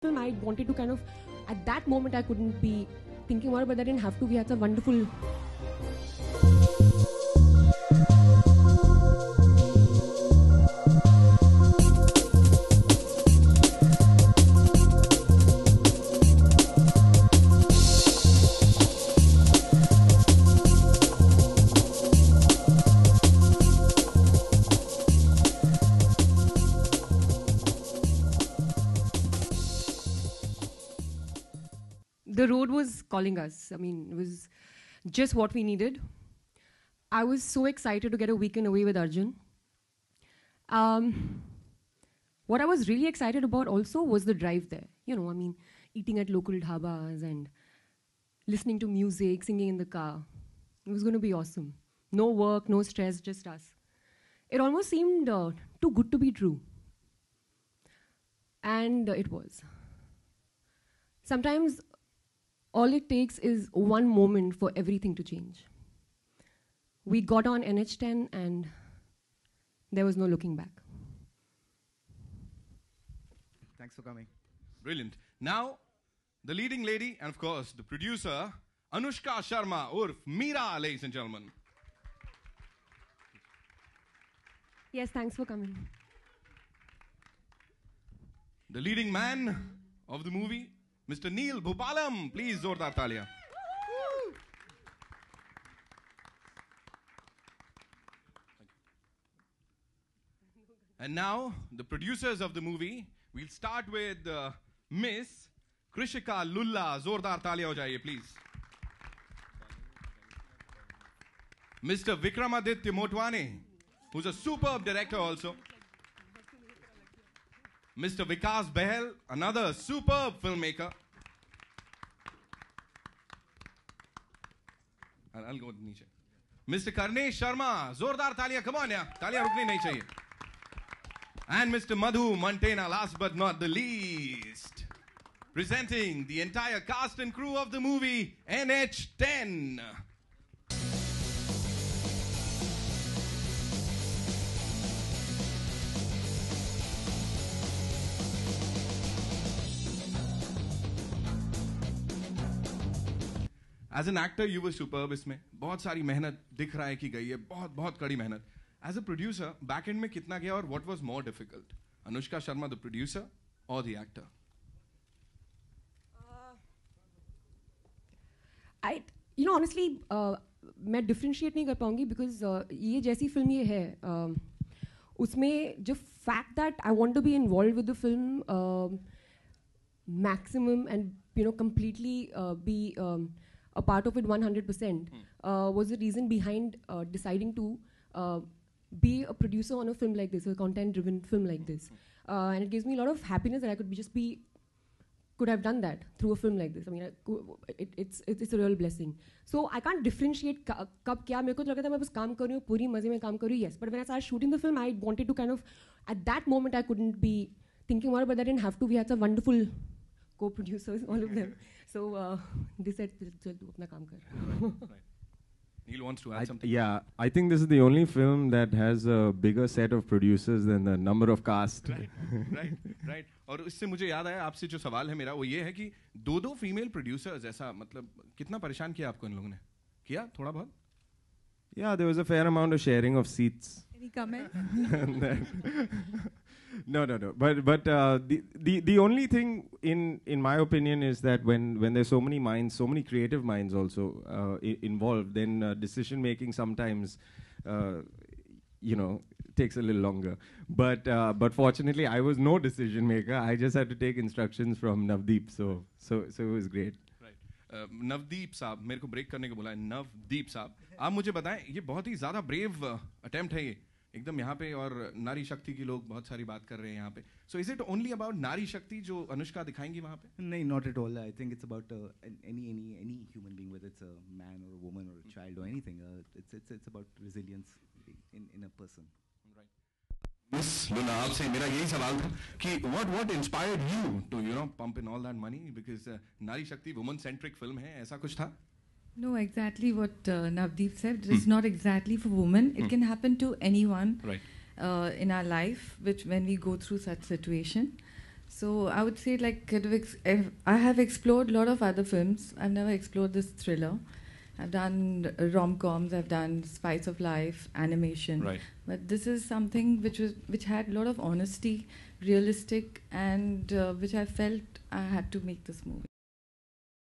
film, I wanted to kind of, at that moment, I couldn't be thinking about it, but that didn't have to. We had some wonderful. The road was calling us. I mean, it was just what we needed. I was so excited to get a weekend away with Arjun. What I was really excited about also was the drive there. You know, I mean, eating at local dhabas and listening to music, singing in the car. It was going to be awesome. No work, no stress, just us. It almost seemed too good to be true. And it was. Sometimes all it takes is one moment for everything to change. We got on NH10 and there was no looking back. Thanks for coming. Brilliant. Now, the leading lady and of course the producer, Anushka Sharma urf Meera, ladies and gentlemen. Yes, thanks for coming. The leading man of the movie, Mr. Neil Bhupalam. Please, zordar taaliyan. And now, the producers of the movie. We'll start with Miss Krishika Lulla. Zordar taaliyan ho jaiye, please. Mr. Vikramaditya Motwane, who's a superb director also. Mr. Vikas Behel, another superb filmmaker. I'll go niche. Mr. Karnesh Sharma, zordar taaliyan, come on, yeah. Taaliyan rukni nahi chahiye. And Mr. Madhu Mantena, last but not the least, presenting the entire cast and crew of the movie NH10. As an actor, you were superb इसमें. बहुत सारी मेहनत दिख रहा है कि गई है. बहुत कड़ी मेहनत. As a producer, back end में कितना गया और what was more difficult? Anushka Sharma, the producer, or the actor? Honestly, मैं differentiate नहीं कर पाऊँगी because ये जैसी film ये है, उसमें जो fact that I want to be involved with the film maximum and completely be a part of it 100% was the reason behind deciding to be a producer on a film like this, a content-driven film like this. And it gives me a lot of happiness that I could have done that through a film like this. I mean, it's a real blessing. So I can't differentiate कब क्या. मेरे को तो लगा था मैं बस काम कर रही हूँ, पूरी मजे में काम कर रही हूँ. Yes, but when I started shooting the film, I wanted to kind of, at that moment, I couldn't be thinking about it, but I didn't have to. We had some wonderful co-producers, all of them. So they said, "चल तू अपना काम कर." Neil wants to add something. Yeah, I think this is the only film that has a bigger set of producers than the number of cast. Right. और इससे मुझे याद आया आपसे जो सवाल है मेरा वो ये है कि दो फीमेल प्रोड्यूसर्स ऐसा मतलब कितना परेशान किया आपको इन लोगों ने? किया थोड़ा बहुत? Yeah, there was a fair amount of sharing of seats. Any comment? No. But the only thing in my opinion is that when there's so many minds, so many creative minds also involved, then decision making sometimes takes a little longer. But fortunately, I was no decision maker. I just had to take instructions from Navdeep, so it was great. Right. Navdeep साहब मेरे को break करने को बोला है. नवदीप साहब आप मुझे बताएं ये बहुत ही ज़्यादा ब्रेव अटेम्प्ट है ये एकदम यहाँ पे और नारी शक्ति की लोग बहुत सारी बात कर रहे हैं यहाँ पे. So is it only about नारी शक्ति जो अनुष्का दिखाएंगी वहाँ पे? No, not at all. I think it's about any human being, whether it's a man or a woman or a child or anything. It's about resilience in a person. Right. Miss Luna, आपसे मेरा यही सवाल था कि what inspired you to pump in all that money because नारी शक्ति woman centric film है ऐसा कुछ था? No, exactly what Navdeep said. It's not exactly for women. It can happen to anyone in our life when we go through such situation. So I would say like I have explored a lot of other films. I've never explored this thriller. I've done rom-coms, I've done spice of life, animation. Right. But this is something which had a lot of honesty, realistic, and which I felt I had to make this movie.